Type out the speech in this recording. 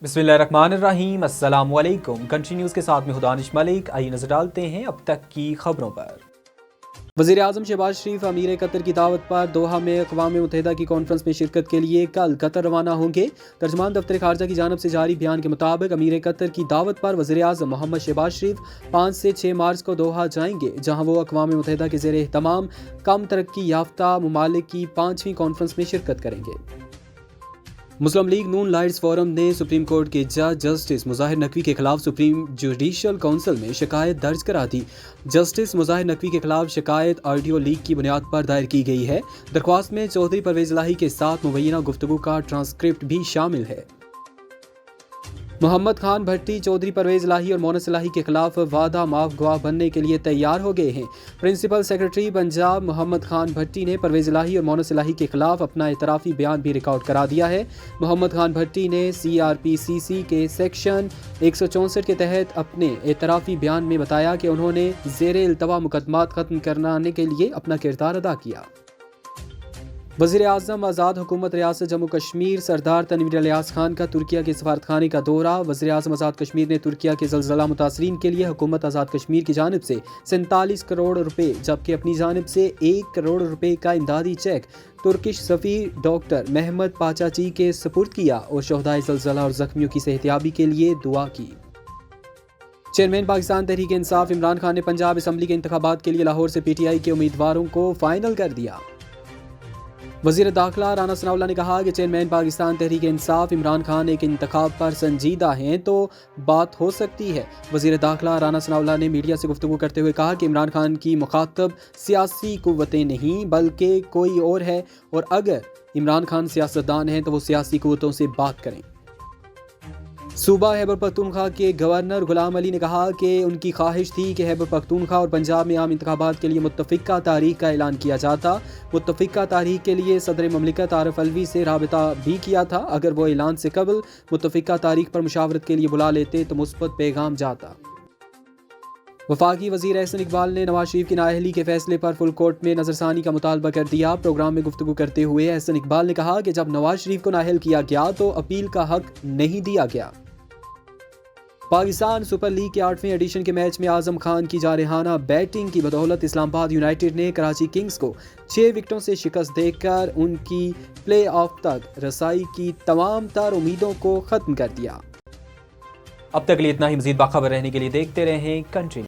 बिस्मिल्लाहिर्रहमानिर्रहीम। अस्सलाम वालेकुम। कंट्री न्यूज़ के साथ में हुदानिश मलिक। आइए नजर डालते हैं अब तक की खबरों पर। वज़ीर आज़म शहबाज शरीफ अमीर कतर की दावत पर दोहा में अक़वाम मुत्तहिदा की कॉन्फ्रेंस में शिरकत के लिए कल कतर रवाना होंगे। तर्जमान दफ्तर खारजा की जानब से जारी बयान के मुताबिक अमीर कतर की दावत पर वज़ीर आज़म मोहम्मद शहबाज शरीफ 5 से 6 मार्च को दोहा जाएंगे, जहाँ वो अक़वाम मुत्तहिदा के ज़ेर एहतमाम कम तरक्की याफ्ता ममालिक की 5वीं कॉन्फ्रेंस में शिरकत करेंगे। मुस्लिम लीग नून लाइट्स फोरम ने सुप्रीम कोर्ट के जज जस्टिस मुज़ाहिर नकवी के खिलाफ सुप्रीम जुडिशल काउंसिल में शिकायत दर्ज करा दी। जस्टिस मुज़ाहिर नकवी के खिलाफ शिकायत ऑडियो लीक की बुनियाद पर दायर की गई है। दरख्वास्त में चौधरी परवेज़ इलाही के साथ मुबैना गुफ्तगू का ट्रांसक्रिप्ट भी शामिल है। मोहम्मद खान भट्टी चौधरी परवेज़ इलाही और मोनस इलाही के खिलाफ वादा माफ गवाह बनने के लिए तैयार हो गए हैं। प्रिंसिपल सेक्रेटरी पंजाब मोहम्मद खान भट्टी ने परवेज़ इलाही और मोनस इलाही के खिलाफ अपना एतराफ़ी बयान भी रिकॉर्ड करा दिया है। मोहम्मद खान भट्टी ने CRPCC के सेक्शन 164 के तहत अपने एतराफ़ी बयान में बताया कि उन्होंने ज़ेरे इल्तवा मुकदमात ख़त्म कराने के लिए अपना किरदार अदा किया। वज़ीर आज़म आज़ाद हुकूमत रियासत जम्मू कश्मीर सरदार तनवीर इलियास खान का तुर्किया के सफारतखाने का दौरा। वज़ीर आज़म आज़ाद कश्मीर ने तुर्किया के ज़लज़ला मुतासरीन के लिए हुकूमत आज़ाद कश्मीर की जानिब से 47 करोड़ रुपए जबकि अपनी जानिब से 1 करोड़ रुपए का इमदादी चेक तुर्किश सफ़ीर डॉक्टर महमद पाचाची के सपुर्द किया और शहदाए ज़लज़ला और ज़ख्मियों की सेहतियाबी के लिए दुआ की। चेयरमैन पाकिस्तान तहरीक इंसाफ इमरान खान ने पंजाब असम्बली के इंतखाबात के लिए लाहौर से PTI के उम्मीदवारों को फाइनल कर दिया। वज़ीर दाखिला राना सनाउल्लाह ने कहा कि चेयरमैन पाकिस्तान तहरीक इंसाफ इमरान खान एक इंतखाब पर संजीदा हैं तो बात हो सकती है। वज़ीर दाखिला राना सनाउल्लाह ने मीडिया से गुफ्तगू करते हुए कहा कि इमरान खान की मुखातब सियासी कुव्वतें नहीं बल्कि कोई और है, और अगर इमरान खान सियासतदान हैं तो वो सियासी कुव्वतों से बात करें। सूबा खैबर पख्तूनख्वा के गवर्नर गुलाम अली ने कहा कि उनकी ख्वाहिश थी कि खैबर पख्तूनख्वा और पंजाब में आम इंतखाबात के लिए मुत्तफ़िका तारीख का ऐलान किया जाता। मुत्तफ़िका तारीख के लिए सदर ममलिकत आरिफ अलवी से राबिता भी किया था। अगर वो ऐलान से कबल मुत्तफ़िका तारीख पर मुशावरत के लिए बुला लेते तो मुस्बत पैगाम जाता। वफाकी वज़ीर एहसन इकबाल ने नवाज शरीफ की नाअहली के फैसले पर फुल कोर्ट में नज़रसानी का मुतालबा कर दिया। प्रोग्राम में गुफ्तगू करते हुए एहसन इकबाल ने कहा कि जब नवाज शरीफ को नाअहल किया गया तो अपील का हक नहीं दिया गया। पाकिस्तान सुपर लीग के 8वें एडिशन के मैच में आजम खान की जारहाना बैटिंग की बदौलत इस्लामाबाद यूनाइटेड ने कराची किंग्स को 6 विकेटों से शिकस्त देकर उनकी प्ले ऑफ तक रसाई की तमाम तर उम्मीदों को खत्म कर दिया। अब तक लिए इतना ही। मज़ीद बाखबर रहने के लिए देखते रहें कंट्री।